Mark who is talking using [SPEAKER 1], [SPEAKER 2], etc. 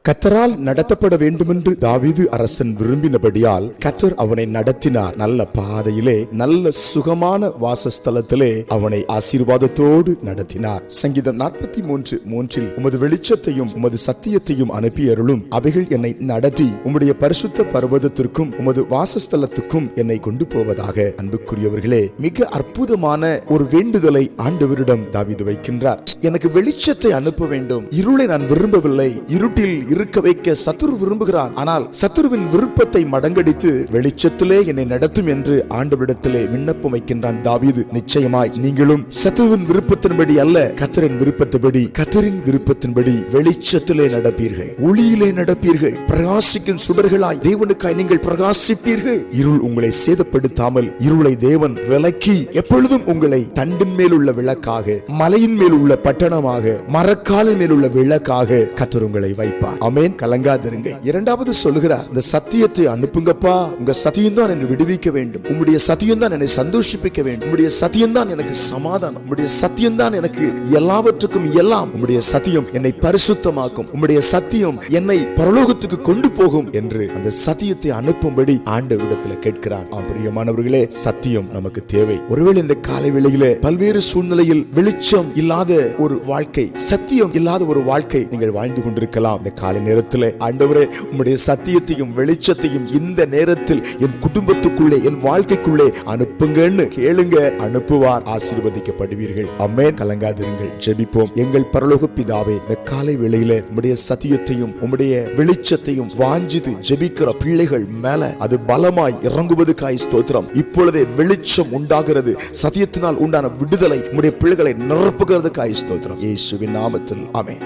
[SPEAKER 1] கர்த்தரால் நடத்தப்பட வேண்டுமென்று தாவீது அரசன் விரும்பினபடியால் கர்த்தர் அவனை நடத்தினார். நல்ல பாதையிலே, நல்ல சுகமான வாசஸ்தலத்திலே அவனை ஆசீர்வாதத்தோடு நடத்தினார். சங்கீதம் 43:3 உமது வெளிச்சத்தையும் உமது சத்தியத்தையும் அனுப்பி அருளும். அவைகள் என்னை நடத்தி உம்முடைய பரிசுத்த பர்வதத்திற்கும் உமது வாசஸ்தலத்துக்கும் என்னை கொண்டு போவதாக. அன்புக்குரியவர்களே, மிக அற்புதமான ஒரு வேண்டுதலை ஆண்டவரிடம் தாவீது வைக்கின்றார். எனக்கு வெளிச்சத்தை அனுப்ப வேண்டும். இருளை நான் விரும்பவில்லை. இருட்டில் இருக்க வைக்க சத்துரு விரும்புகிறான். ஆனால் சத்துருவின் விருப்பத்தை மடங்கடித்து வெளிச்சத்திலே என்னை நடத்தும் என்று ஆண்டவரிடத்திலே விண்ணப்பம் வைக்கின்றான் தாவீது. நிச்சயமாய் நீங்களும் சத்துருவின் விருப்பத்தின்படி அல்ல, கர்த்தரின் விருப்பத்தின்படி, கர்த்தரின் விருப்பத்தின்படி வெளிச்சத்திலே நடப்பீர்கள், ஒளியிலே நடப்பீர்கள். பிரகாசிக்கும் சுடர்களாய் தேவனுக்காய் நீங்கள் பிரகாசிப்பீர்கள். இருள் உங்களை சேதப்படுத்தாமல் இருளை தேவன் விலக்கி எப்பொழுதும் உங்களை தண்டின் மேல் உள்ள விளக்காக, மலையின் மேல் உள்ள பட்டணமாக, மரக்காலின் மேல் உள்ள விளக்காக கர்த்தர் உங்களை வைப்பார். ஆமென். கலங்காதிருங்கள். இரண்டாவது சொல்லுகிறார், இந்த சத்தியத்தை அனுப்புங்கப்பா. உங்க சத்தியம் தான் என்னை விடுவிக்க வேண்டும். உம்முடைய சத்தியம் தான் என்னை சந்தோஷிப்பிக்க வேண்டும். உம்முடைய சத்தியம் தான் எனக்கு சமாதானம். உம்முடைய சத்தியம் தான் எனக்கு எல்லாவற்றுக்கும் எல்லாம். உம்முடைய சத்தியம் என்னை பரிசுத்தமாக்கும். உம்முடைய சத்தியம் என்னை பரலோகத்துக்கு கொண்டு போகும் என்று அந்த சத்தியத்தை அனுப்பும்படி ஆண்டவரிடத்தில் கேட்கிறார். பிரியமானவர்களே, சத்தியம் நமக்கு தேவை. ஒருவேளை இந்த காலை வேளையிலே பல்வேறு சூழ்நிலையில் வெளிச்சம் இல்லாத ஒரு வாழ்க்கை, சத்தியம் இல்லாத ஒரு வாழ்க்கை நீங்கள் வாழ்ந்து கொண்டிருக்கலாம். இந்த காலை நேரத்தில் ஆண்டவரே, உம்முடைய சத்தியத்தையும் வெளிச்சத்தையும் இந்த நேரத்தில் என் குடும்பத்துக்குள்ளே, என் வாழ்க்கைக்குள்ளே அனுப்புங்கன்னு கேளுங்க. அனுப்புவார். ஆசீர்வதிக்கப்படுவீர்கள். ஆமென். கலங்காதிருங்கள். ஜெபிப்போம். எங்கள் பரலோக பிதாவே, இந்த காலை வேளையில உம்முடைய சத்தியத்தையும் உம்முடைய வெளிச்சத்தையும் வாஞ்சித்து ஜெபிக்கிற பிள்ளைகள் மேல அது பலமாய் இறங்குவதுக்காய் ஸ்தோத்திரம். இப்பொழுதே வெளிச்சம் உண்டாகிறது. சத்தியத்தினால் உண்டான விடுதலை உம்முடைய பிள்ளைகளை நிரப்புகிறதுக்காய் ஸ்தோத்திரம். இயேசுவின் நாமத்தில் ஆமென்.